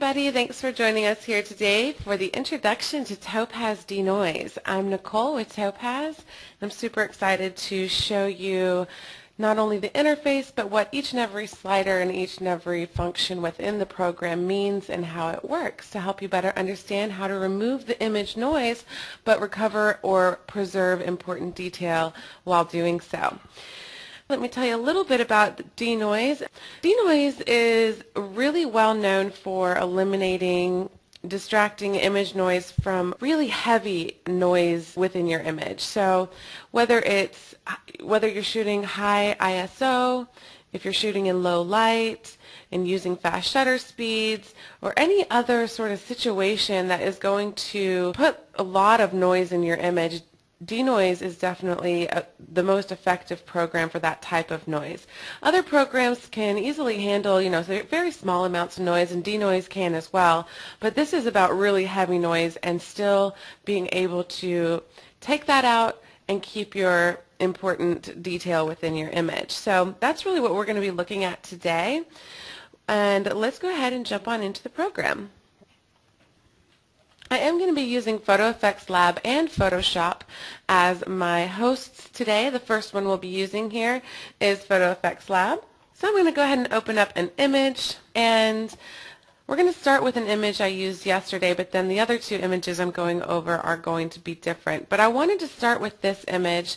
everybody, thanks for joining us here today for the introduction to Topaz DeNoise. I'm Nicole with Topaz. I'm super excited to show you not only the interface, but what each and every slider and each and every function within the program means and how it works to help you better understand how to remove the image noise but recover or preserve important detail while doing so. Let me tell you a little bit about DeNoise. DeNoise is really well known for eliminating distracting image noise from really heavy noise within your image. So whether you're shooting high ISO, if you're shooting in low light and using fast shutter speeds, or any other sort of situation that is going to put a lot of noise in your image, DeNoise is definitely the most effective program for that type of noise. Other programs can easily handle, very small amounts of noise, and DeNoise can as well, but this is about really heavy noise and still being able to take that out and keep your important detail within your image. So that's really what we're going to be looking at today. And let's go ahead and jump on into the program. I am going to be using Photo Effects Lab and Photoshop as my hosts today. The first one we'll be using here is Photo Effects Lab. So I'm going to go ahead and open up an image, and we're going to start with an image I used yesterday, but then the other two images I'm going over are going to be different. But I wanted to start with this image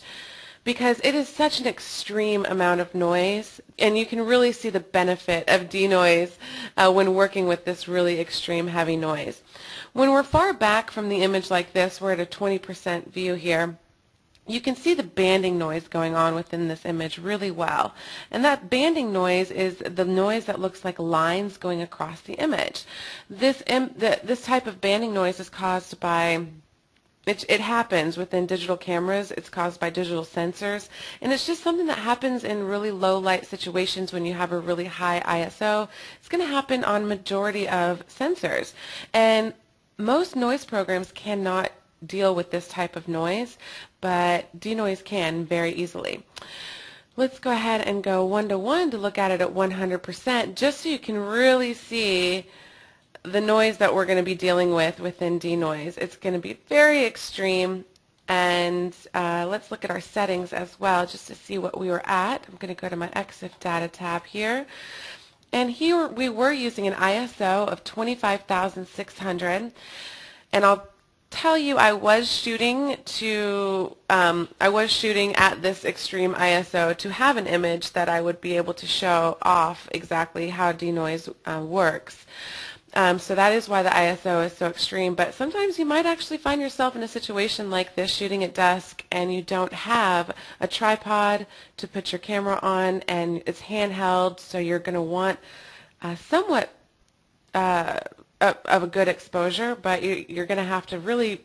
because it is such an extreme amount of noise, and you can really see the benefit of DeNoise when working with this really extreme heavy noise. When we're far back from the image like this, we're at a 20% view here, you can see the banding noise going on within this image really well. And that banding noise is the noise that looks like lines going across the image. This type of banding noise is caused by It happens within digital cameras. It's caused by digital sensors, and it's just something that happens in really low light situations when you have a really high ISO. It's going to happen on majority of sensors, and most noise programs cannot deal with this type of noise, but DeNoise can very easily. Let's go ahead and go 1:1 to look at it at 100%, just so you can really see the noise that we're going to be dealing with within DeNoise. It's going to be very extreme, and let's look at our settings as well just to see what we were at. I'm going to go to my EXIF data tab here, and here we were using an ISO of 25,600, and I'll tell you I was shooting at this extreme ISO to have an image that I would be able to show off exactly how DeNoise works. So that is why the ISO is so extreme, but sometimes you might actually find yourself in a situation like this shooting at dusk and you don't have a tripod to put your camera on, and it's handheld, so you're going to want somewhat of a good exposure, but you're going to have to really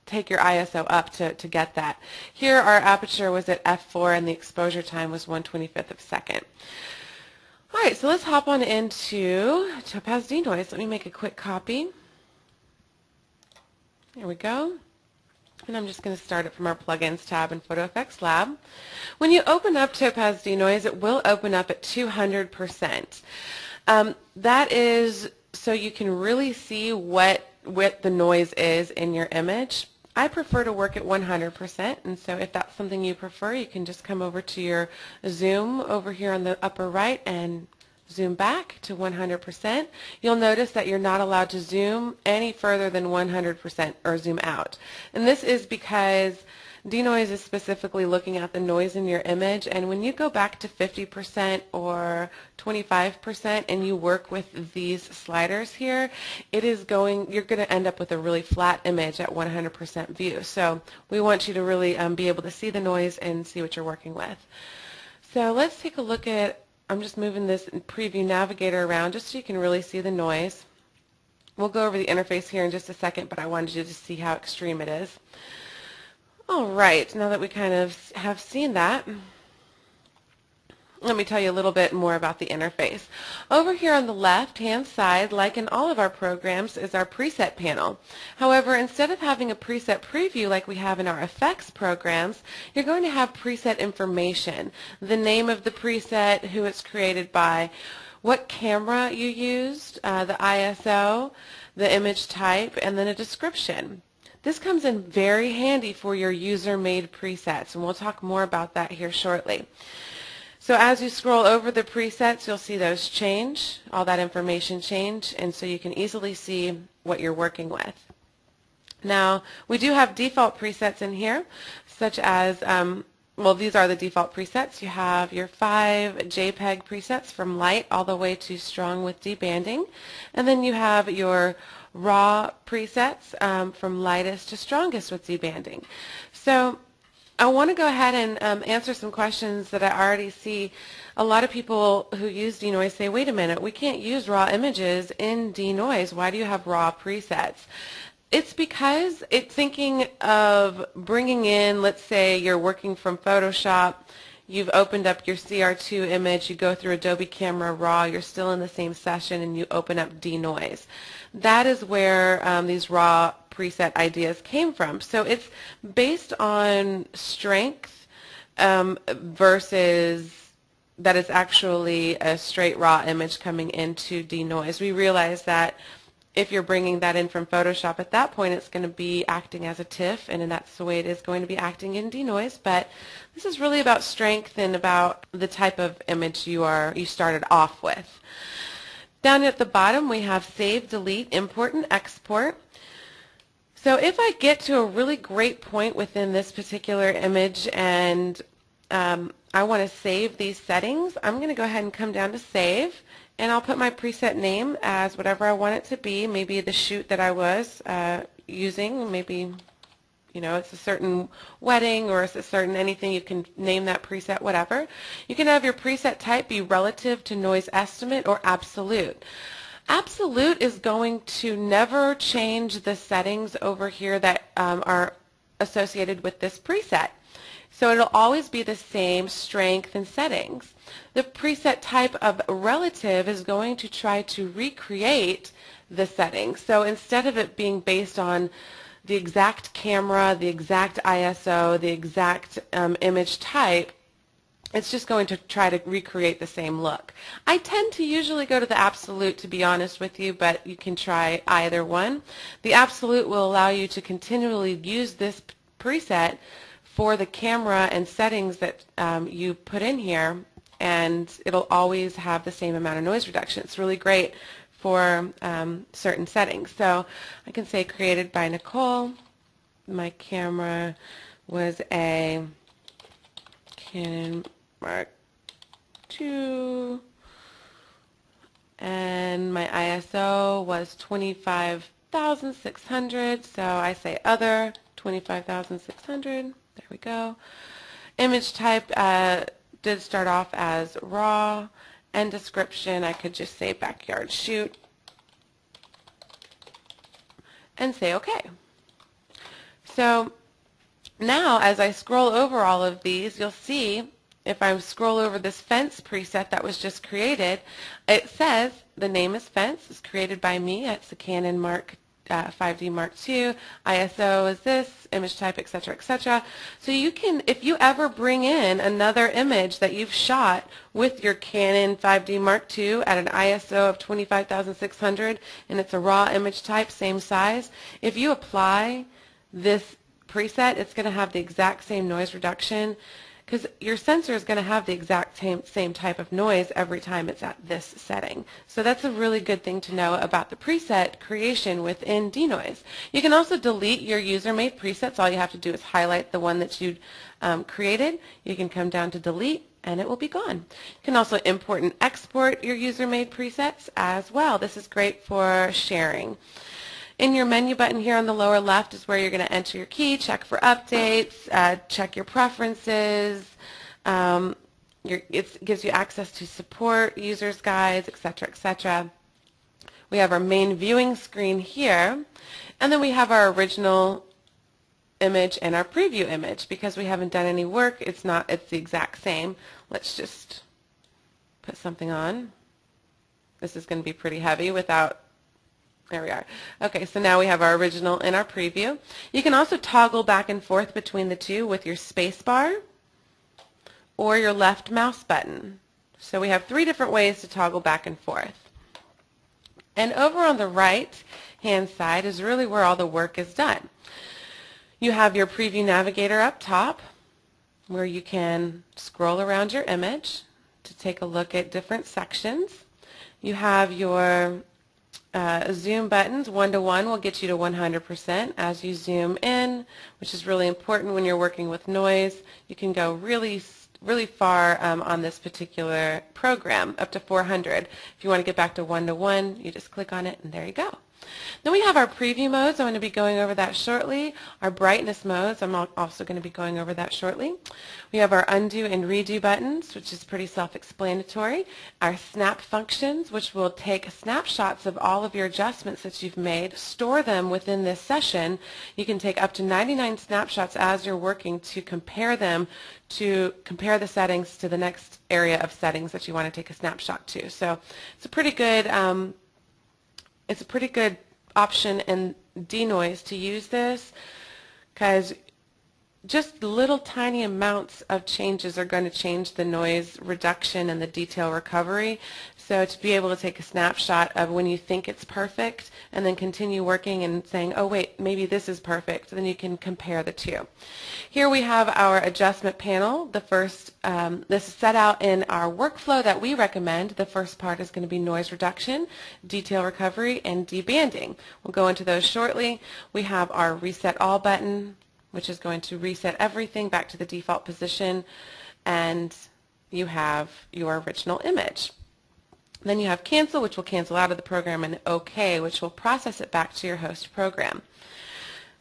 take your ISO up to get that. Here our aperture was at f4 and the exposure time was 1/25 of a second. Alright, so let's hop on into Topaz DeNoise. Let me make a quick copy. There we go. And I'm just going to start it from our Plugins tab in Photo Effects Lab. When you open up Topaz DeNoise, it will open up at 200%. That is so you can really see what the noise is in your image. I prefer to work at 100%, and so if that's something you prefer, you can just come over to your zoom over here on the upper right and zoom back to 100%. You'll notice that you're not allowed to zoom any further than 100% or zoom out. And this is because DeNoise is specifically looking at the noise in your image, and when you go back to 50% or 25% and you work with these sliders here, you're going to end up with a really flat image at 100% view. So we want you to really be able to see the noise and see what you're working with. So let's take a look at, I'm just moving this preview navigator around just so you can really see the noise. We'll go over the interface here in just a second, but I wanted you to see how extreme it is. All right, now that we kind of have seen that, let me tell you a little bit more about the interface. Over here on the left-hand side, like in all of our programs, is our preset panel. However, instead of having a preset preview like we have in our effects programs, you're going to have preset information, the name of the preset, who it's created by, what camera you used, the ISO, the image type, and then a description. This comes in very handy for your user-made presets, and we'll talk more about that here shortly. So as you scroll over the presets, you'll see those change, all that information change, and so you can easily see what you're working with. Now, we do have default presets in here, such as, well, these are the default presets. You have your 5 JPEG presets from light all the way to strong with debanding, and then you have your raw presets from lightest to strongest with debanding. So I want to go ahead and answer some questions that I already see. A lot of people who use DeNoise say, wait a minute, we can't use raw images in DeNoise. Why do you have raw presets? It's because it's thinking of bringing in, let's say you're working from Photoshop, you've opened up your CR2 image, you go through Adobe Camera Raw, you're still in the same session, and you open up DeNoise. That is where these raw preset ideas came from. So it's based on strength versus that it's actually a straight raw image coming into DeNoise. We realize that if you're bringing that in from Photoshop, at that point it's going to be acting as a TIFF, and that's the way it is going to be acting in DeNoise. But this is really about strength and about the type of image you started off with. Down at the bottom we have save, delete, import, and export. So if I get to a really great point within this particular image and I want to save these settings, I'm going to go ahead and come down to save, and I'll put my preset name as whatever I want it to be, maybe the shoot that I was using, maybe, you know, it's a certain wedding or it's a certain anything, you can name that preset whatever. You can have your preset type be relative to noise estimate or absolute. Absolute is going to never change the settings over here that are associated with this preset. So it'll always be the same strength and settings. The preset type of relative is going to try to recreate the settings. So instead of it being based on the exact camera, the exact ISO, the exact image type, it's just going to try to recreate the same look. I tend to usually go to the absolute, to be honest with you, but you can try either one. The absolute will allow you to continually use this preset for the camera and settings that you put in here, and it'll always have the same amount of noise reduction. It's really great for certain settings. So I can say created by Nichole. My camera was a Canon Mark II, and my ISO was 25,600, so I say other, 25,600. There we go. Image type did start off as raw, and description I could just say backyard shoot and say OK. So now as I scroll over all of these, you'll see if I scroll over this fence preset that was just created, it says the name is fence. It's created by me. It's the Canon 5D Mark II, ISO is this, image type, etc., etc. So you can, if you ever bring in another image that you've shot with your Canon 5D Mark II at an ISO of 25,600 and it's a raw image type, same size, if you apply this preset, it's going to have the exact same noise reduction, because your sensor is going to have the exact same type of noise every time it's at this setting. So that's a really good thing to know about the preset creation within DeNoise. You can also delete your user-made presets. All you have to do is highlight the one that you created. You can come down to delete, and it will be gone. You can also import and export your user-made presets as well. This is great for sharing. In your menu button here on the lower left is where you're going to enter your key, check for updates, check your preferences. It gives you access to support, users guides, etc., etc. We have our main viewing screen here, and then we have our original image and our preview image. Because we haven't done any work, it's the exact same. Let's just put something on. This is going to be pretty heavy without. There we are. Okay, so now we have our original and our preview. You can also toggle back and forth between the two with your space bar or your left mouse button. So we have 3 different ways to toggle back and forth. And over on the right hand side is really where all the work is done. You have your Preview Navigator up top, where you can scroll around your image to take a look at different sections. You have your zoom buttons. 1:1 will get you to 100% as you zoom in, which is really important when you're working with noise. You can go really far on this particular program, up to 400. If you want to get back to 1:1, you just click on it and there you go. Then we have our preview modes. I'm going to be going over that shortly. Our brightness modes, I'm also going to be going over that shortly. We have our undo and redo buttons, which is pretty self-explanatory. Our snap functions, which will take snapshots of all of your adjustments that you've made, store them within this session. You can take up to 99 snapshots as you're working to compare them, to compare the settings to the next area of settings that you want to take a snapshot to. So it's a pretty good option in DeNoise to use this, because just little tiny amounts of changes are going to change the noise reduction and the detail recovery. So to be able to take a snapshot of when you think it's perfect and then continue working and saying, oh wait, maybe this is perfect, then you can compare the two. Here we have our adjustment panel. The first, this is set out in our workflow that we recommend. The first part is going to be noise reduction, detail recovery, and debanding. We'll go into those shortly. We have our reset all button, which is going to reset everything back to the default position, and you have your original image. Then you have cancel, which will cancel out of the program, and OK, which will process it back to your host program.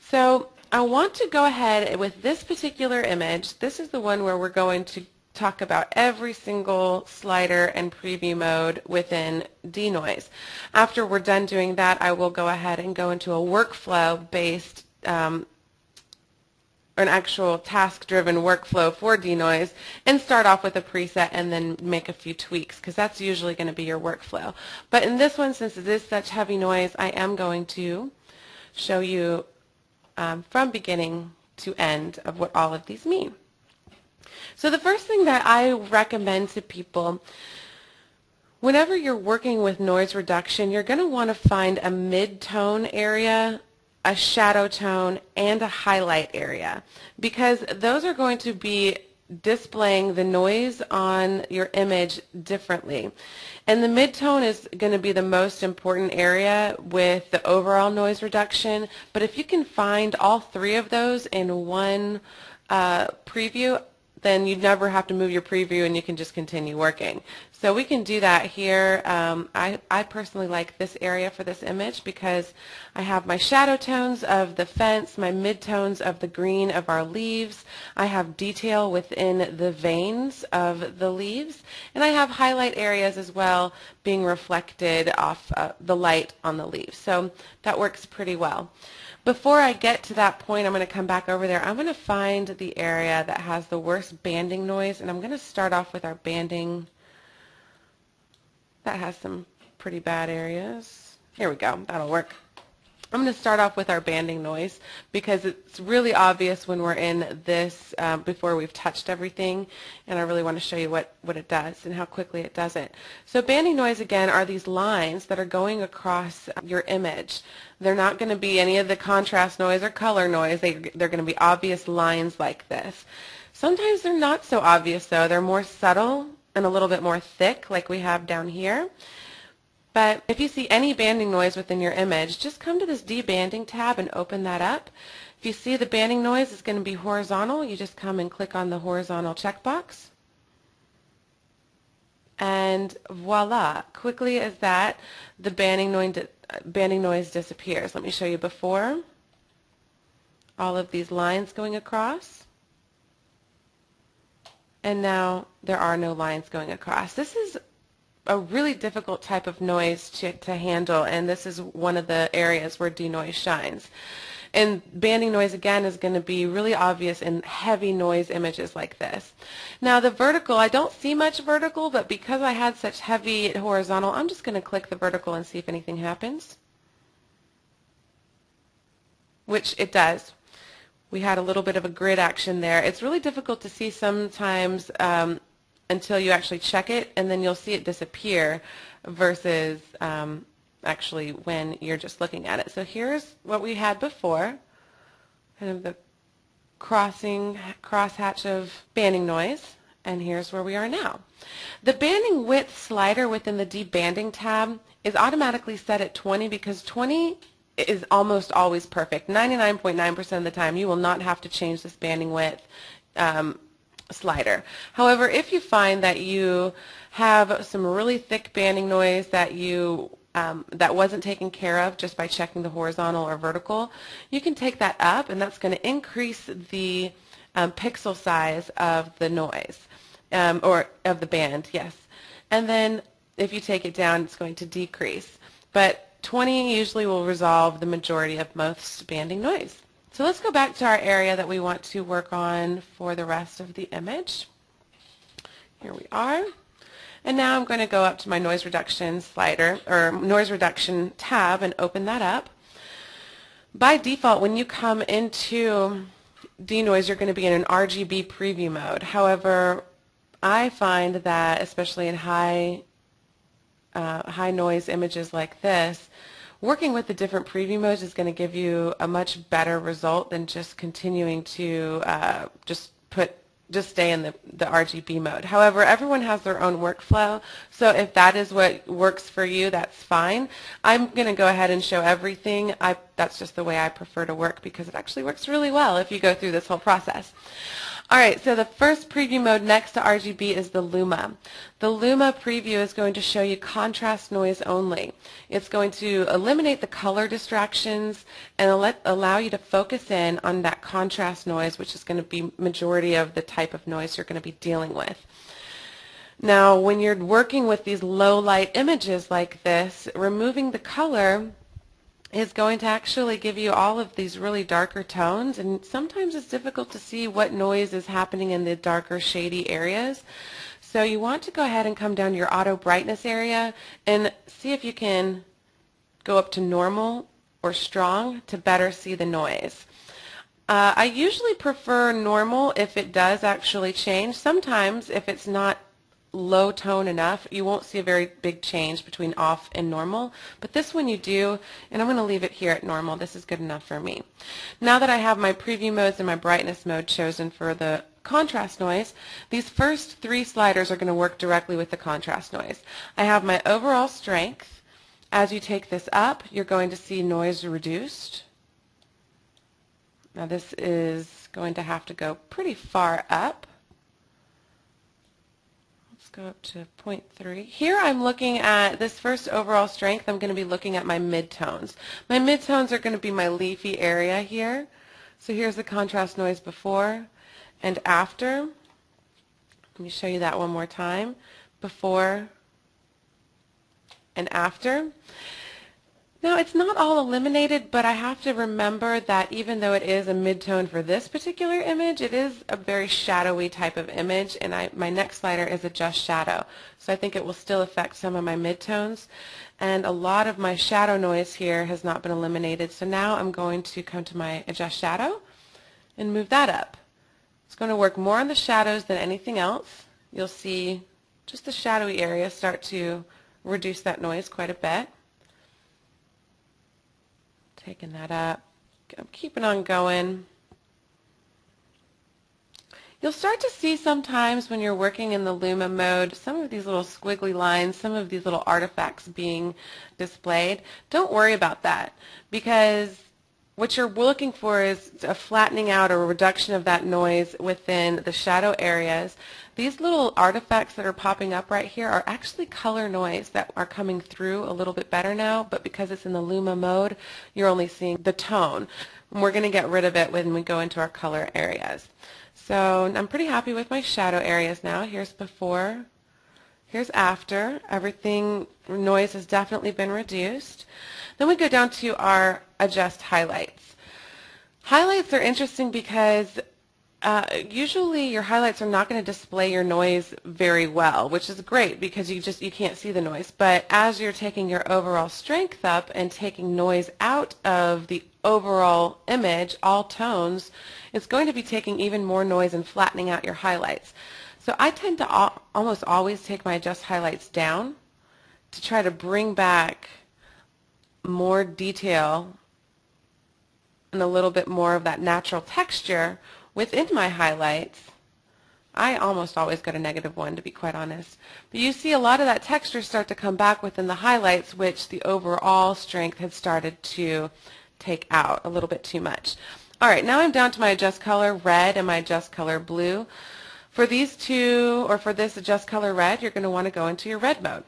So I want to go ahead with this particular image. This is the one where we're going to talk about every single slider and preview mode within DeNoise. After we're done doing that, I will go ahead and go into a workflow-based or an actual task-driven workflow for DeNoise and start off with a preset and then make a few tweaks, because that's usually going to be your workflow. But in this one, since it is such heavy noise, I am going to show you from beginning to end of what all of these mean. So the first thing that I recommend to people, whenever you're working with noise reduction, you're going to want to find a mid-tone area, a shadow tone, and a highlight area, because those are going to be displaying the noise on your image differently. And the mid-tone is going to be the most important area with the overall noise reduction, but if you can find all 3 of those in one preview, then you'd never have to move your preview and you can just continue working. So we can do that here. I personally like this area for this image because I have my shadow tones of the fence, my mid-tones of the green of our leaves. I have detail within the veins of the leaves, and I have highlight areas as well being reflected off the light on the leaves. So that works pretty well. Before I get to that point, I'm going to come back over there. I'm going to find the area that has the worst banding noise, and I'm going to start off with our banding. That has some pretty bad areas. Here we go. That'll work. I'm going to start off with our banding noise because it's really obvious when we're in this before we've touched everything, and I really want to show you what it does and how quickly it does it. So banding noise, again, are these lines that are going across your image. They're not going to be any of the contrast noise or color noise. They're going to be obvious lines like this. Sometimes they're not so obvious, though. They're more subtle and a little bit more thick, like we have down here. But if you see any banding noise within your image, just come to this debanding tab and open that up. If you see the banding noise is going to be horizontal, you just come and click on the horizontal checkbox. And voila, quickly as that, the banding noise disappears. Let me show you before. All of these lines going across. And now there are no lines going across. This is a really difficult type of noise to handle, and this is one of the areas where DeNoise shines. And banding noise, again, is going to be really obvious in heavy noise images like this. Now the vertical, I don't see much vertical, but because I had such heavy horizontal, I'm just going to click the vertical and see if anything happens. Which it does. We had a little bit of a grid action there. It's really difficult to see sometimes until you actually check it, and then you'll see it disappear versus actually when you're just looking at it. So here's what we had before, kind of the crosshatch of banding noise, and here's where we are now. The banding width slider within the debanding tab is automatically set at 20 because 20 is almost always perfect. 99.9% of the time you will not have to change this banding width slider. However, if you find that you have some really thick banding noise that that wasn't taken care of just by checking the horizontal or vertical, you can take that up, and that's going to increase the pixel size of the noise, or of the band, yes. And then if you take it down, it's going to decrease. But 20 usually will resolve the majority of most banding noise. So let's go back to our area that we want to work on for the rest of the image. Here we are. And now I'm going to go up to my noise reduction slider, or noise reduction tab, and open that up. By default, when you come into DeNoise, you're going to be in an RGB preview mode. However, I find that, especially in high noise images like this, working with the different preview modes is going to give you a much better result than just continuing to just stay in the RGB mode. However, everyone has their own workflow, so if that is what works for you, that's fine. I'm going to go ahead and show everything. That's just the way I prefer to work because it actually works really well if you go through this whole process. All right, so the first preview mode next to RGB is the Luma. The Luma Preview is going to show you contrast noise only. It's going to eliminate the color distractions and allow you to focus in on that contrast noise, which is going to be majority of the type of noise you're going to be dealing with. Now, when you're working with these low light images like this, removing the color is going to actually give you all of these really darker tones, and sometimes it's difficult to see what noise is happening in the darker shady areas. So you want to go ahead and come down to your auto brightness area and see if you can go up to normal or strong to better see the noise. I usually prefer normal if it does actually change. Sometimes if it's not low tone enough, you won't see a very big change between off and normal, but this one you do, and I'm going to leave it here at normal. This is good enough for me. Now that I have my preview modes and my brightness mode chosen for the contrast noise, these first three sliders are going to work directly with the contrast noise. I have my overall strength. As you take this up, you're going to see noise reduced. Now this is going to have to go pretty far up. Go up to 0.3. Here I'm looking at this first overall strength. I'm going to be looking at my midtones. My midtones are going to be my leafy area here. So here's the contrast noise before and after. Let me show you that one more time. Before and after. Now, it's not all eliminated, but I have to remember that even though it is a midtone for this particular image, it is a very shadowy type of image, and my next slider is adjust shadow. So I think it will still affect some of my midtones, and a lot of my shadow noise here has not been eliminated. So now I'm going to come to my adjust shadow and move that up. It's going to work more on the shadows than anything else. You'll see just the shadowy area start to reduce that noise quite a bit. Taking that up, I'm keeping on going. You'll start to see sometimes when you're working in the Luma mode some of these little squiggly lines, some of these little artifacts being displayed. Don't worry about that, because what you're looking for is a flattening out or a reduction of that noise within the shadow areas. These little artifacts that are popping up right here are actually color noise that are coming through a little bit better now, but because it's in the Luma mode, you're only seeing the tone. And we're going to get rid of it when we go into our color areas. So I'm pretty happy with my shadow areas now. Here's before, here's after. Everything, noise has definitely been reduced. Then we go down to our adjust highlights. Highlights are interesting because usually your highlights are not going to display your noise very well, which is great because you can't see the noise. But as you're taking your overall strength up and taking noise out of the overall image, all tones, it's going to be taking even more noise and flattening out your highlights. So I tend to almost always take my adjust highlights down to try to bring back more detail and a little bit more of that natural texture within my highlights. I almost always go to -1, to be quite honest. But you see a lot of that texture start to come back within the highlights, which the overall strength had started to take out a little bit too much. All right, now I'm down to my adjust color red and my adjust color blue. For these two, or for this adjust color red, you're going to want to go into your red mode.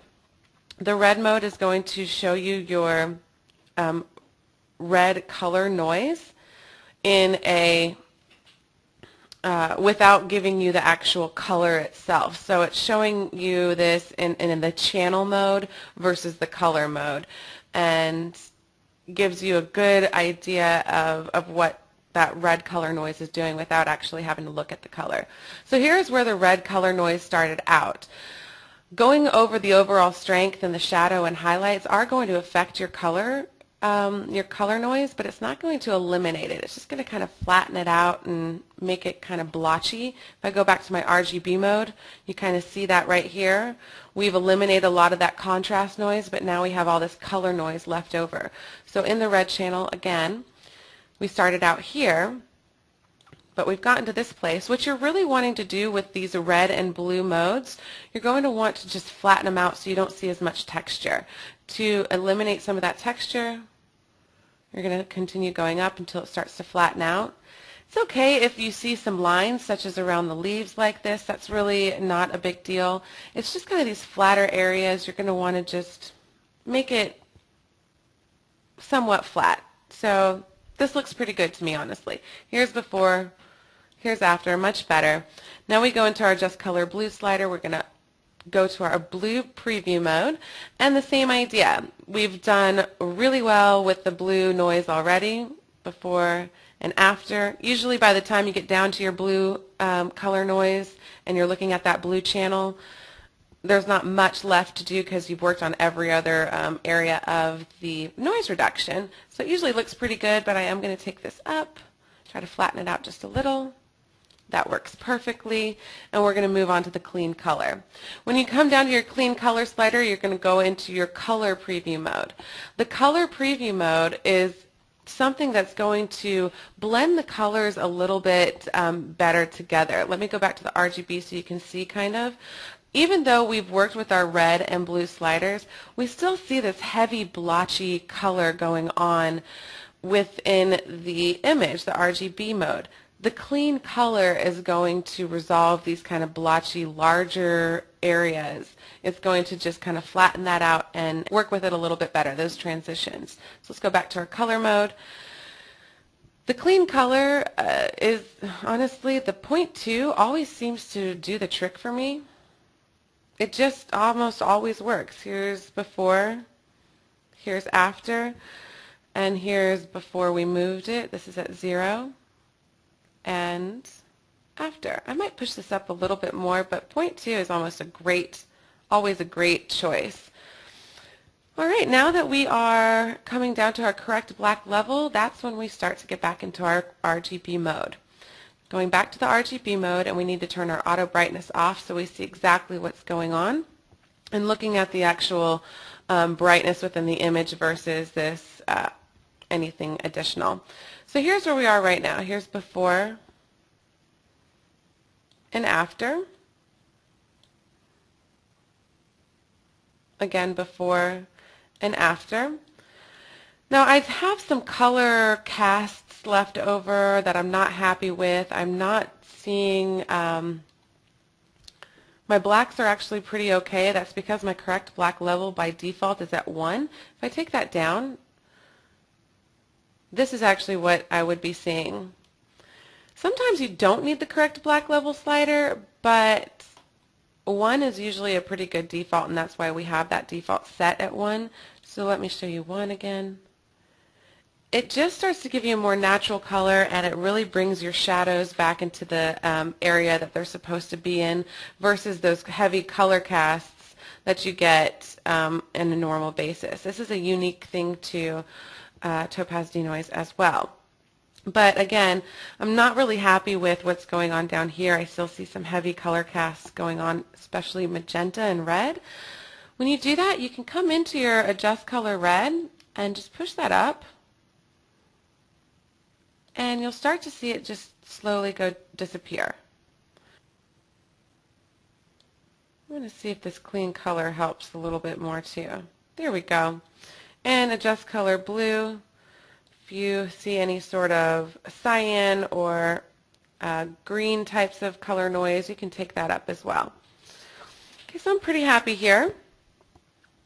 The red mode is going to show you your red color noise in a without giving you the actual color itself. So it's showing you this in the channel mode versus the color mode, and gives you a good idea of what that red color noise is doing without actually having to look at the color. So here's where the red color noise started out. Going over the overall strength and the shadow and highlights are going to affect your color noise, but it's not going to eliminate it. It's just going to kind of flatten it out and make it kind of blotchy. If I go back to my RGB mode, you kind of see that right here. We've eliminated a lot of that contrast noise, but now we have all this color noise left over. So in the red channel, again, we started out here, but we've gotten to this place. What you're really wanting to do with these red and blue modes, you're going to want to just flatten them out so you don't see as much texture. To eliminate some of that texture, you're going to continue going up until it starts to flatten out. It's okay if you see some lines such as around the leaves like this. That's really not a big deal. It's just kind of these flatter areas. You're going to want to just make it somewhat flat. So this looks pretty good to me, honestly. Here's before, here's after, much better. Now we go into our Adjust Color Blue slider. We're going to go to our blue preview mode, and the same idea. We've done really well with the blue noise already, before and after. Usually by the time you get down to your blue color noise and you're looking at that blue channel, there's not much left to do because you've worked on every other area of the noise reduction. So it usually looks pretty good, but I am going to take this up, try to flatten it out just a little. That works perfectly, and we're going to move on to the clean color. When you come down to your clean color slider, you're going to go into your color preview mode. The color preview mode is something that's going to blend the colors a little bit better together. Let me go back to the RGB so you can see kind of. Even though we've worked with our red and blue sliders, we still see this heavy blotchy color going on within the image, the RGB mode. The clean color is going to resolve these kind of blotchy, larger areas. It's going to just kind of flatten that out and work with it a little bit better, those transitions. So let's go back to our color mode. The clean color is, honestly, the 0.2 always seems to do the trick for me. It just almost always works. Here's before, here's after, and here's before we moved it. This is at 0. And after. I might push this up a little bit more, but 0.2 is almost always a great choice. All right, now that we are coming down to our correct black level, that's when we start to get back into our RGB mode. Going back to the RGB mode, and we need to turn our auto brightness off so we see exactly what's going on, and looking at the actual brightness within the image versus this anything additional. So here's where we are right now. Here's before and after. Again, before and after. Now I have some color casts left over that I'm not happy with. I'm not seeing, my blacks are actually pretty okay. That's because my correct black level by default is at 1. If I take that down, this is actually what I would be seeing. Sometimes you don't need the correct black level slider, but 1 is usually a pretty good default, and that's why we have that default set at 1. So let me show you 1 again. It just starts to give you a more natural color, and it really brings your shadows back into the area that they're supposed to be in versus those heavy color casts that you get in a normal basis. This is a unique thing to Topaz DeNoise as well. But again, I'm not really happy with what's going on down here. I still see some heavy color casts going on, especially magenta and red. When you do that, you can come into your Adjust Color Red and just push that up. And you'll start to see it just slowly disappear. I'm going to see if this clean color helps a little bit more too. There we go. And Adjust Color Blue. If you see any sort of cyan or green types of color noise, you can take that up as well. Okay, so I'm pretty happy here.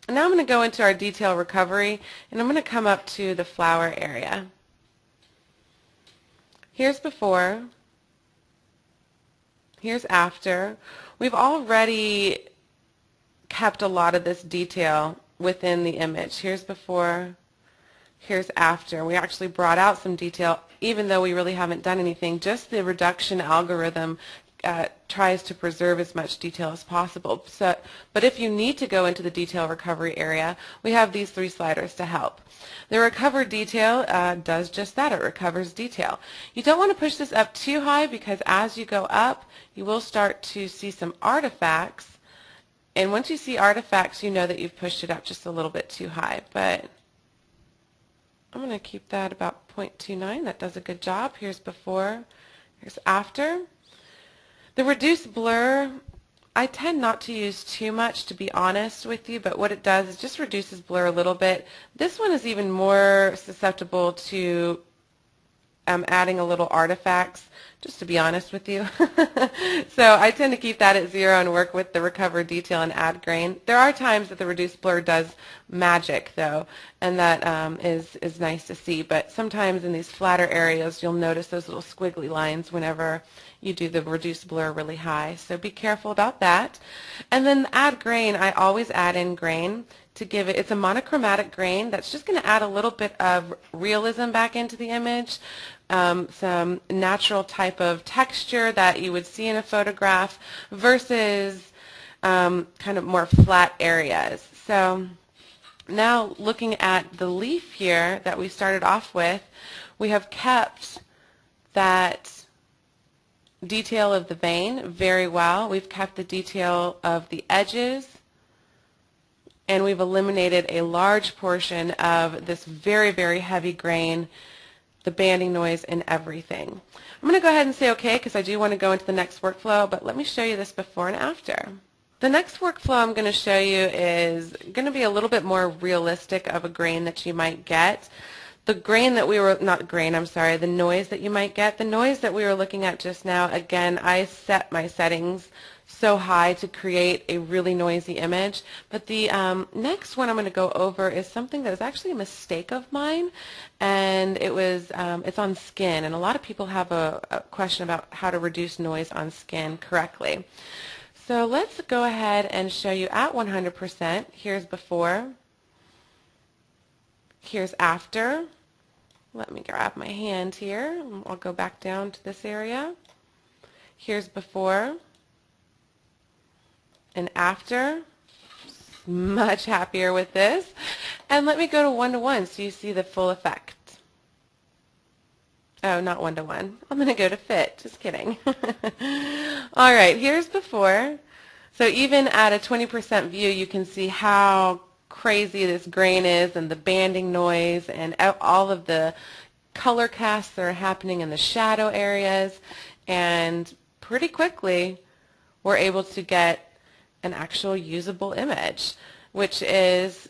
And now I'm going to go into our detail recovery, and I'm going to come up to the flower area. Here's before. Here's after. We've already kept a lot of this detail within the image. Here's before. Here's after. We actually brought out some detail, even though we really haven't done anything. Just the reduction algorithm tries to preserve as much detail as possible. But if you need to go into the detail recovery area, we have these 3 sliders to help. The recover detail does just that. It recovers detail. You don't want to push this up too high, because as you go up, you will start to see some artifacts. And once you see artifacts, you know that you've pushed it up just a little bit too high. But I'm going to keep that about 0.29. That does a good job. Here's before. Here's after. The reduce blur, I tend not to use too much, to be honest with you, but what it does is just reduces blur a little bit. This one is even more susceptible to adding a little artifacts, just to be honest with you. So I tend to keep that at 0 and work with the recover detail and add grain. There are times that the reduce blur does magic though, and that is nice to see, but sometimes in these flatter areas you'll notice those little squiggly lines whenever you do the reduce blur really high, so be careful about that. And then add grain, I always add in grain to give it, it's a monochromatic grain that's just going to add a little bit of realism back into the image, some natural type of texture that you would see in a photograph versus kind of more flat areas. So now looking at the leaf here that we started off with, we have kept that detail of the vein very well. We've kept the detail of the edges, and we've eliminated a large portion of this very, very heavy grain, the banding noise, and everything. I'm going to go ahead and say OK, because I do want to go into the next workflow, but let me show you this before and after. The next workflow I'm going to show you is going to be a little bit more realistic of a grain that you might get. The grain that we were, not grain, I'm sorry, the noise that you might get, the noise that we were looking at just now, again, I set my settings so high to create a really noisy image. But the next one I'm going to go over is something that is actually a mistake of mine, and it's on skin. And a lot of people have a question about how to reduce noise on skin correctly. So let's go ahead and show you at 100%. Here's before. Here's after. Let me grab my hand here. I'll go back down to this area. Here's before and after. Much happier with this. And let me go to 1:1 so you see the full effect. Oh, not 1:1. I'm going to go to fit. Just kidding. All right, here's before. So even at a 20% view, you can see how crazy this grain is, and the banding noise, and all of the color casts that are happening in the shadow areas. And pretty quickly, we're able to get an actual usable image, which is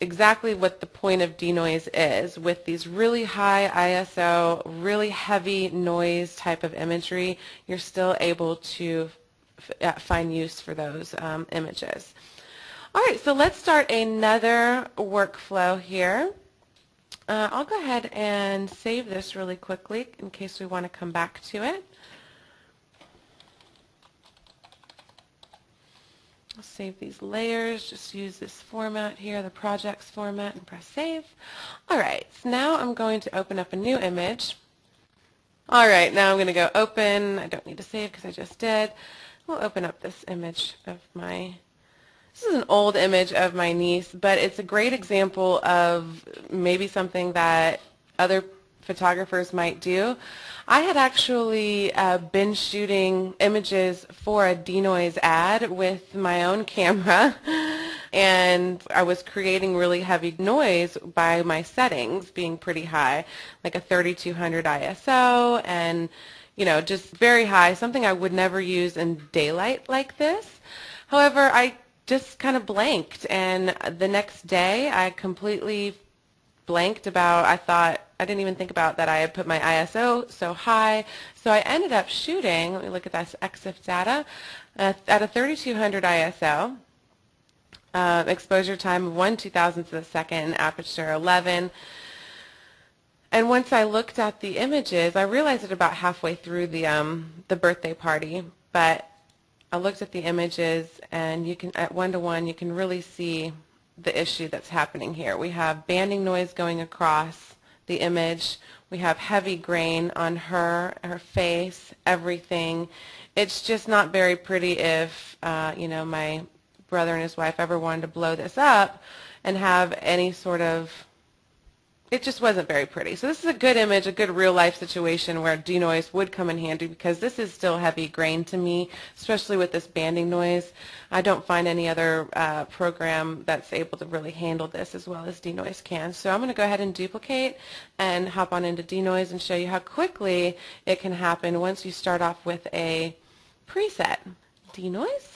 exactly what the point of DeNoise is. With these really high ISO, really heavy noise type of imagery, you're still able to find use for those images. All right, so let's start another workflow here. I'll go ahead and save this really quickly in case we want to come back to it. I'll save these layers, just use this format here, the projects format, and press save. All right, so now I'm going to open up a new image. All right, now I'm going to go open. I don't need to save because I just did. We'll open up this image of this is an old image of my niece, but it's a great example of maybe something that other photographers might do. I had actually been shooting images for a DeNoise ad with my own camera, and I was creating really heavy noise by my settings being pretty high, like a 3200 ISO, and just very high, something I would never use in daylight like this. However, I just kind of blanked, and the next day I completely blanked about, I didn't even think about that I had put my ISO so high. So I ended up shooting, let me look at this EXIF data, at a 3200 ISO, exposure time of 1/2000th of a second, aperture 11. And once I looked at the images, I realized it about halfway through the birthday party, but I looked at the images, and you can, at 1:1, you can really see the issue that's happening here. We have banding noise going across the image. We have heavy grain on her face, everything. It's just not very pretty if, my brother and his wife ever wanted to blow this up and have any sort of, it just wasn't very pretty. So this is a good image, a good real life situation where DeNoise would come in handy, because this is still heavy grain to me, especially with this banding noise. I don't find any other program that's able to really handle this as well as DeNoise can. So I'm going to go ahead and duplicate and hop on into DeNoise and show you how quickly it can happen once you start off with a preset. DeNoise.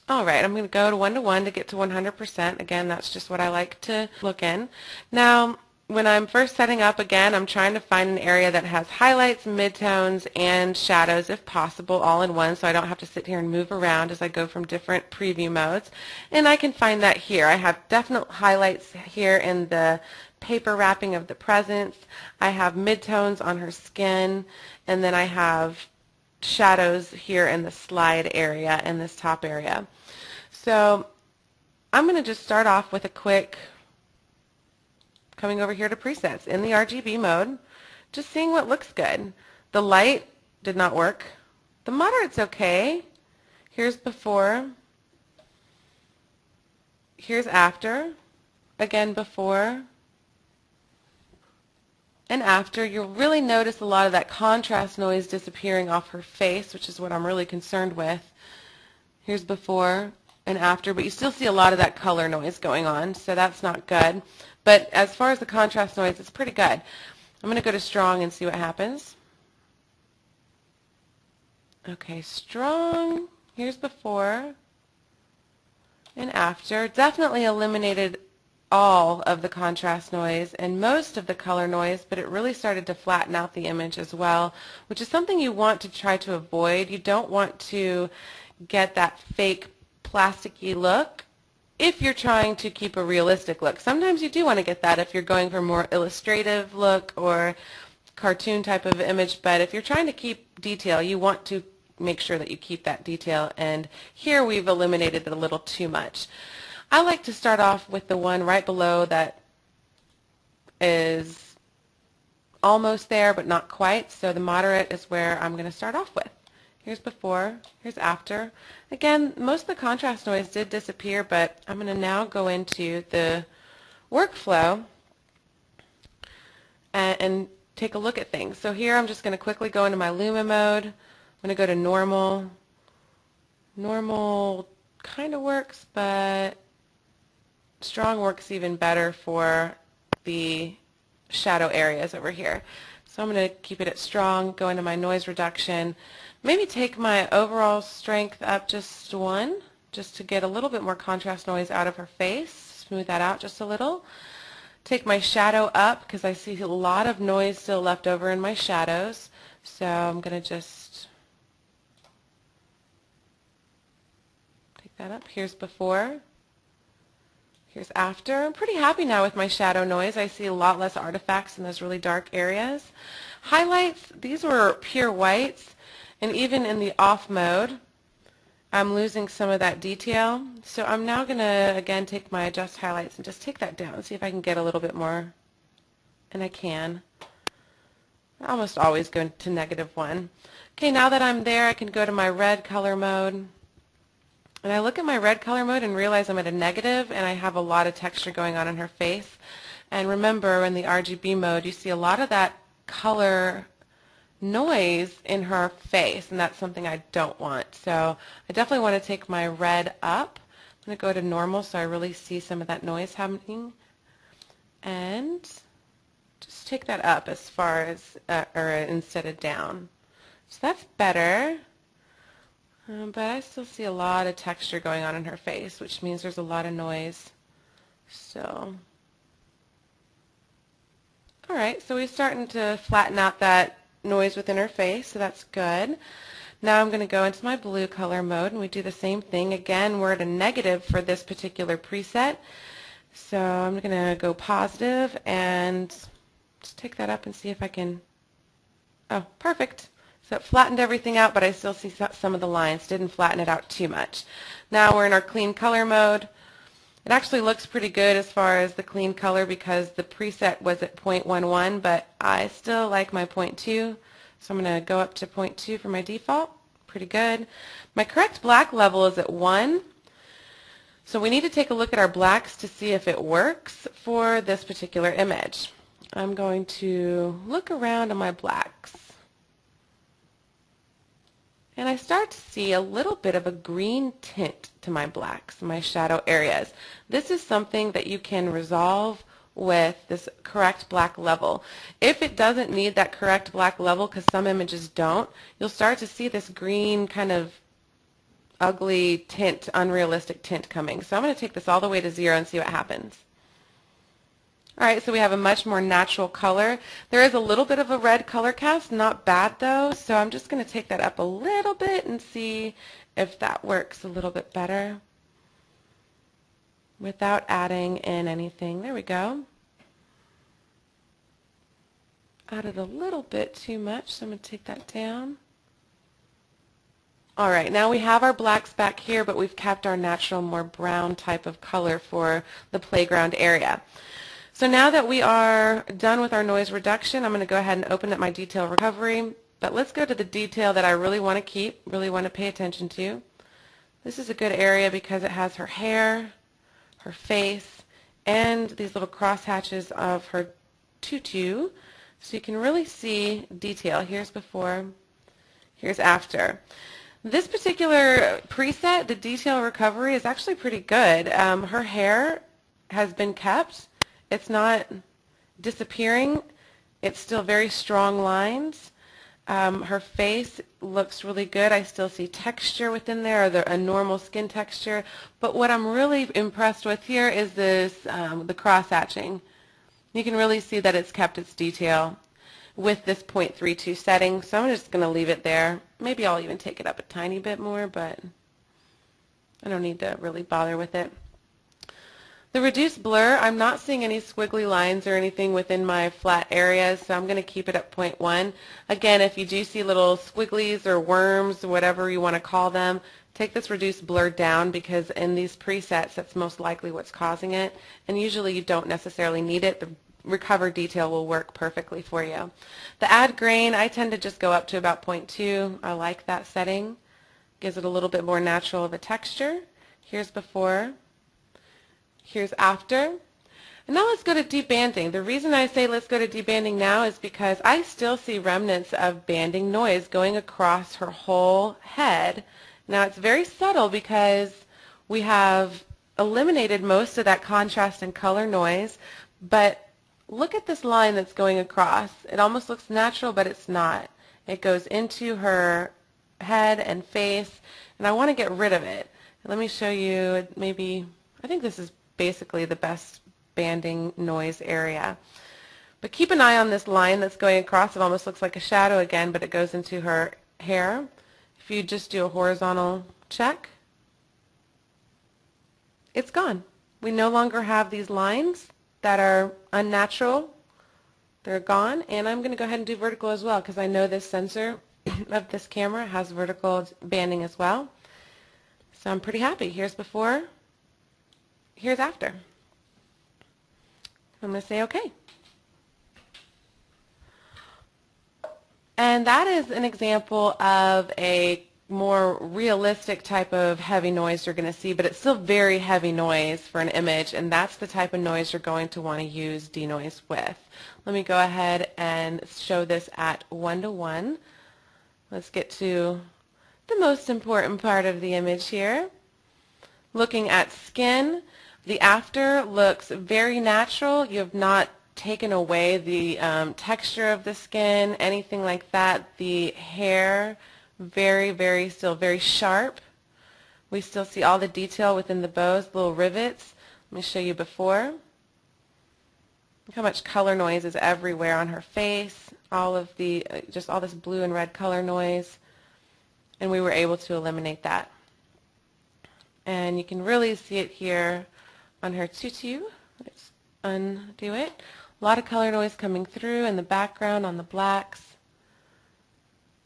All right, I'm going to go to 1:1 to get to 100%. Again, that's just what I like to look in. Now, when I'm first setting up, again, I'm trying to find an area that has highlights, midtones, and shadows, if possible, all in one, so I don't have to sit here and move around as I go from different preview modes. And I can find that here. I have definite highlights here in the paper wrapping of the presents. I have midtones on her skin, and then I have shadows here in the slide area and this top area. So I'm going to just start off with a quick coming over here to presets in the RGB mode, just seeing what looks good. The light did not work. The moderate's okay. Here's before. Here's after. Again, before and after. You'll really notice a lot of that contrast noise disappearing off her face, which is what I'm really concerned with. Here's before and after, but you still see a lot of that color noise going on, so that's not good. But as far as the contrast noise, it's pretty good. I'm going to go to strong and see what happens. Okay, strong. Here's before and after. Definitely eliminated all of the contrast noise and most of the color noise, but it really started to flatten out the image as well, which is something you want to try to avoid. You don't want to get that fake plasticky look if you're trying to keep a realistic look. Sometimes you do want to get that if you're going for a more illustrative look or cartoon type of image, but if you're trying to keep detail, you want to make sure that you keep that detail, and here we've eliminated it a little too much. I like to start off with the one right below that is almost there but not quite, so the moderate is where I'm going to start off with. Here's before, here's after. Again, most of the contrast noise did disappear, but I'm going to now go into the workflow and take a look at things. So here I'm just going to quickly go into my Luma mode. I'm going to go to normal. Normal kind of works, but strong works even better for the shadow areas over here. So I'm going to keep it at strong, go into my noise reduction, maybe take my overall strength up just one, just to get a little bit more contrast noise out of her face, smooth that out just a little. Take my shadow up because I see a lot of noise still left over in my shadows, so I'm going to just take that up. Here's before. Here's after. I'm pretty happy now with my shadow noise. I see a lot less artifacts in those really dark areas. Highlights, these were pure whites, and even in the off mode, I'm losing some of that detail. So I'm now going to, again, take my adjust highlights and just take that down, see if I can get a little bit more, and I can. I almost always go to -1. Okay, now that I'm there, I can go to my red color mode. And I look at my red color mode and realize I'm at a negative and I have a lot of texture going on in her face. And remember, in the RGB mode, you see a lot of that color noise in her face, and that's something I don't want. So I definitely want to take my red up. I'm going to go to normal so I really see some of that noise happening. And just take that up as far as, or instead of down. So that's better. But I still see a lot of texture going on in her face, which means there's a lot of noise. So, all right, so we're starting to flatten out that noise within her face, so that's good. Now I'm going to go into my blue color mode, and we do the same thing. Again, we're at a negative for this particular preset, so I'm going to go positive and just take that up and see if I can, oh, perfect. So it flattened everything out, but I still see some of the lines. Didn't flatten it out too much. Now we're in our clean color mode. It actually looks pretty good as far as the clean color because the preset was at 0.11, but I still like my 0.2, so I'm going to go up to 0.2 for my default. Pretty good. My correct black level is at 1, so we need to take a look at our blacks to see if it works for this particular image. I'm going to look around on my blacks. And I start to see a little bit of a green tint to my blacks, my shadow areas. This is something that you can resolve with this correct black level. If it doesn't need that correct black level, because some images don't, you'll start to see this green kind of ugly tint, unrealistic tint coming. So I'm going to take this all the way to 0 and see what happens. All right, so we have a much more natural color. There is a little bit of a red color cast, not bad though, so I'm just going to take that up a little bit and see if that works a little bit better without adding in anything. There we go. Added a little bit too much, so I'm going to take that down. All right, now we have our blacks back here, but we've kept our natural, more brown type of color for the playground area. So now that we are done with our noise reduction, I'm going to go ahead and open up my detail recovery. But let's go to the detail that I really want to keep, really want to pay attention to. This is a good area because it has her hair, her face, and these little cross hatches of her tutu. So you can really see detail. Here's before, here's after. This particular preset, the detail recovery, is actually pretty good. Her hair has been kept. It's not disappearing. It's still very strong lines. Her face looks really good. I still see texture within there, a normal skin texture. But what I'm really impressed with here is this, the cross-hatching. You can really see that it's kept its detail with this 0.32 setting. So I'm just going to leave it there. Maybe I'll even take it up a tiny bit more, but I don't need to really bother with it. The reduced blur, I'm not seeing any squiggly lines or anything within my flat areas, so I'm going to keep it at 0.1. Again, if you do see little squigglies or worms, whatever you want to call them, take this reduced blur down because in these presets, that's most likely what's causing it. And usually you don't necessarily need it. The recover detail will work perfectly for you. The add grain, I tend to just go up to about 0.2. I like that setting. Gives it a little bit more natural of a texture. Here's before. Here's after. And now let's go to deep banding. The reason I say let's go to deep banding now is because I still see remnants of banding noise going across her whole head. Now it's very subtle because we have eliminated most of that contrast and color noise, but look at this line that's going across. It almost looks natural, but it's not. It goes into her head and face, and I want to get rid of it. Let me show you maybe, I think this is basically the best banding noise area. But keep an eye on this line that's going across. It almost looks like a shadow again, but it goes into her hair. If you just do a horizontal check, it's gone. We no longer have these lines that are unnatural. They're gone. And I'm going to go ahead and do vertical as well because I know this sensor of this camera has vertical banding as well. So I'm pretty happy. Here's before. Here's after. I'm going to say OK. And that is an example of a more realistic type of heavy noise you're going to see, but it's still very heavy noise for an image, and that's the type of noise you're going to want to use DeNoise with. Let me go ahead and show this at 1:1. Let's get to the most important part of the image here. Looking at skin, the after looks very natural. You have not taken away the texture of the skin, anything like that. The hair, still very sharp. We still see all the detail within the bows, little rivets. Let me show you before. Look how much color noise is everywhere on her face. All of the, just all this blue and red color noise. And we were able to eliminate that. And you can really see it here on her tutu. Let's undo it. A lot of color noise coming through in the background on the blacks.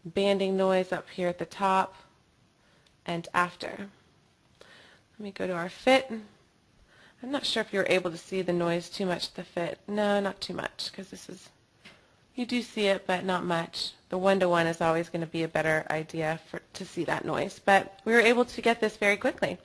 Banding noise up here at the top and after. Let me go to our fit. I'm not sure if you're able to see the noise too much at the fit. No, not too much, because this is, you do see it, but not much. The 1:1 is always going to be a better idea to see that noise, but we were able to get this very quickly.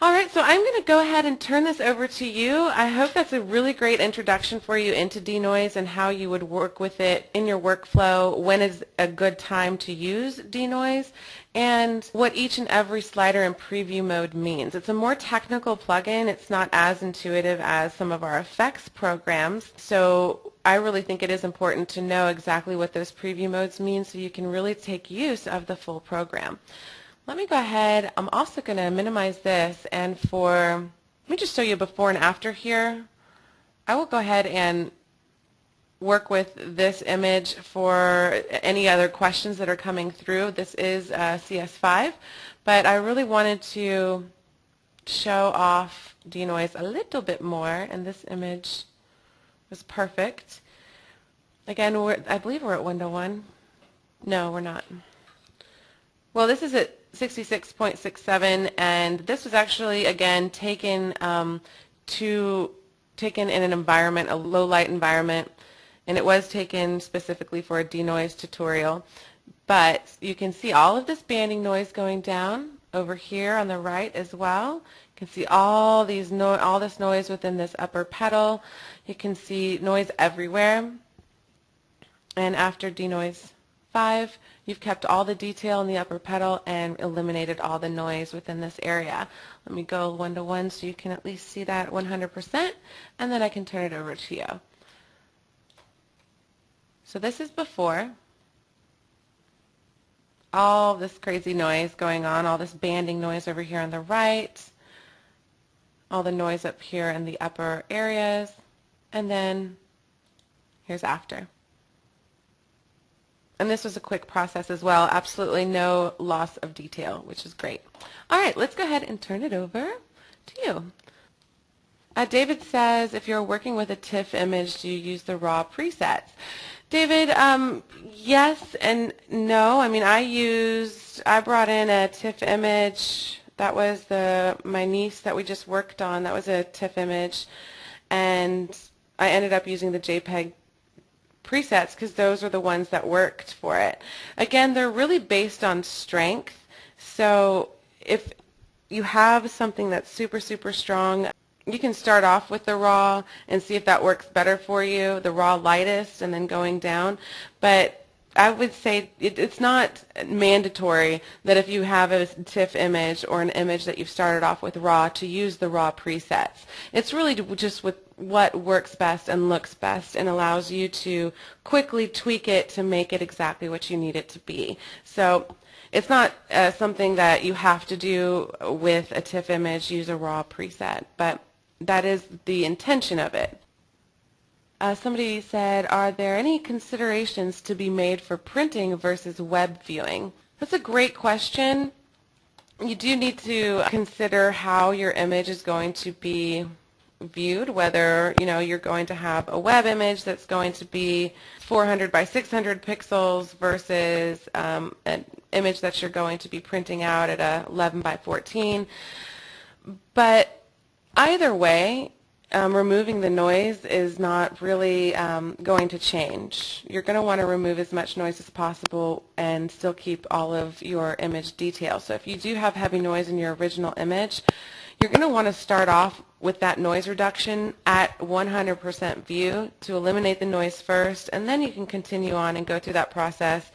All right, so I'm going to go ahead and turn this over to you. I hope that's a really great introduction for you into DeNoise and how you would work with it in your workflow, when is a good time to use DeNoise, and what each and every slider and preview mode means. It's a more technical plugin. It's not as intuitive as some of our effects programs, so I really think it is important to know exactly what those preview modes mean so you can really take use of the full program. Let me go ahead. I'm also going to minimize this, and let me just show you before and after here. I will go ahead and work with this image for any other questions that are coming through. This is CS5, but I really wanted to show off DeNoise a little bit more, and this image was perfect. Again, I believe we're at 1:1. No, we're not. Well, this is at 66.67, and this was actually, again, taken in an environment, a low light environment, and it was taken specifically for a DeNoise tutorial. But you can see all of this banding noise going down over here on the right as well. You can see all this noise within this upper pedal. You can see noise everywhere. And after DeNoise 5, you've kept all the detail in the upper pedal and eliminated all the noise within this area. Let me go 1:1 so you can at least see that 100%, and then I can turn it over to you. So this is before. All this crazy noise going on, all this banding noise over here on the right, all the noise up here in the upper areas, and then here's after. And this was a quick process as well. Absolutely no loss of detail, which is great. All right, let's go ahead and turn it over to you. David says, if you're working with a TIFF image, do you use the raw presets? David, yes and no. I mean, I brought in a TIFF image. That was my niece that we just worked on. That was a TIFF image. And I ended up using the JPEG presets because those are the ones that worked for it. Again, they're really based on strength. So if you have something that's super, super strong, you can start off with the raw and see if that works better for you, the raw lightest, and then going down. But I would say it's not mandatory that if you have a TIFF image or an image that you've started off with raw to use the raw presets. It's really just with what works best and looks best and allows you to quickly tweak it to make it exactly what you need it to be. So it's not something that you have to do with a TIFF image, use a raw preset, but that is the intention of it. Somebody said, are there any considerations to be made for printing versus web viewing? That's a great question. You do need to consider how your image is going to be viewed, whether you're going to have a web image that's going to be 400 by 600 pixels versus an image that you're going to be printing out at 11 by 14. But either way, removing the noise is not really going to change. You're going to want to remove as much noise as possible and still keep all of your image detail. So if you do have heavy noise in your original image, you're going to want to start off with that noise reduction at 100% view to eliminate the noise first, and then you can continue on and go through that process,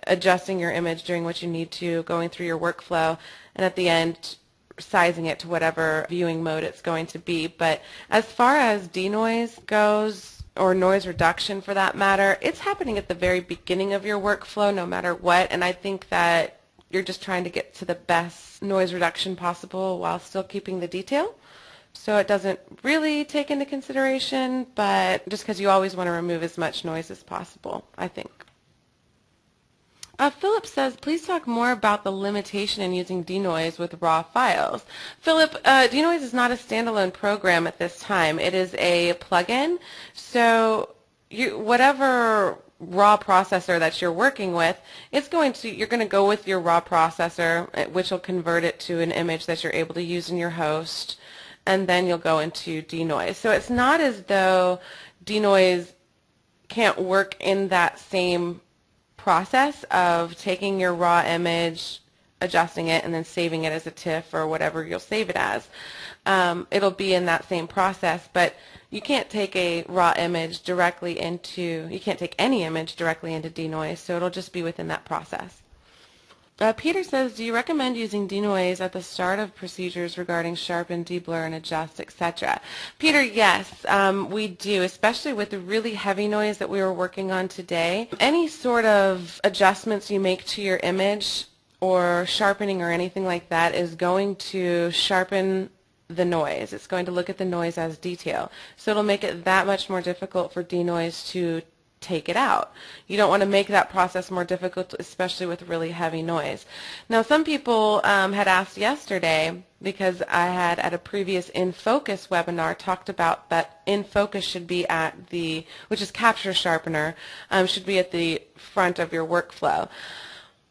adjusting your image during what you need to, going through your workflow, and at the end sizing it to whatever viewing mode it's going to be. But as far as denoise goes, or noise reduction for that matter, it's happening at the very beginning of your workflow no matter what, and I think that you're just trying to get to the best noise reduction possible while still keeping the detail. So it doesn't really take into consideration, but just because you always want to remove as much noise as possible, I think. Philip says, please talk more about the limitation in using DeNoise with raw files. Philip, DeNoise is not a standalone program at this time. It is a plugin. So whatever raw processor that you're working with, you're going to go with your raw processor, which will convert it to an image that you're able to use in your host, and then you'll go into DeNoise. So it's not as though DeNoise can't work in that same process of taking your raw image, adjusting it, and then saving it as a TIFF or whatever you'll save it as. It'll be in that same process, but you can't take a raw image directly into, you can't take any image directly into DeNoise, so it'll just be within that process. Peter says, do you recommend using DeNoise at the start of procedures regarding sharpen, deblur, and adjust, etc.? Peter, yes, we do, especially with the really heavy noise that we were working on today. Any sort of adjustments you make to your image or sharpening or anything like that is going to sharpen the noise. It's going to look at the noise as detail. So it'll make it that much more difficult for DeNoise to take it out. You don't want to make that process more difficult, especially with really heavy noise. Now, some people had asked yesterday, because I had at a previous In Focus webinar talked about that In Focus should be at the, which is capture sharpener, should be at the front of your workflow.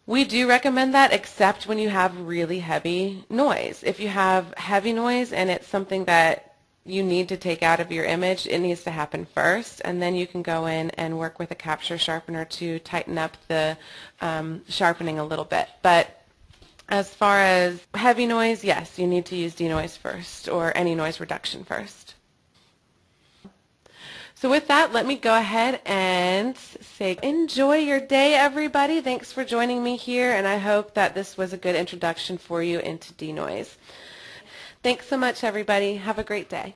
We do recommend that, except when you have really heavy noise. If you have heavy noise and it's something that you need to take out of your image, it needs to happen first, and then you can go in and work with a capture sharpener to tighten up the sharpening a little bit. But as far as heavy noise, yes, you need to use DeNoise first, or any noise reduction first. So with that, let me go ahead and say enjoy your day, everybody. Thanks for joining me here, and I hope that this was a good introduction for you into DeNoise. Thanks so much, everybody. Have a great day.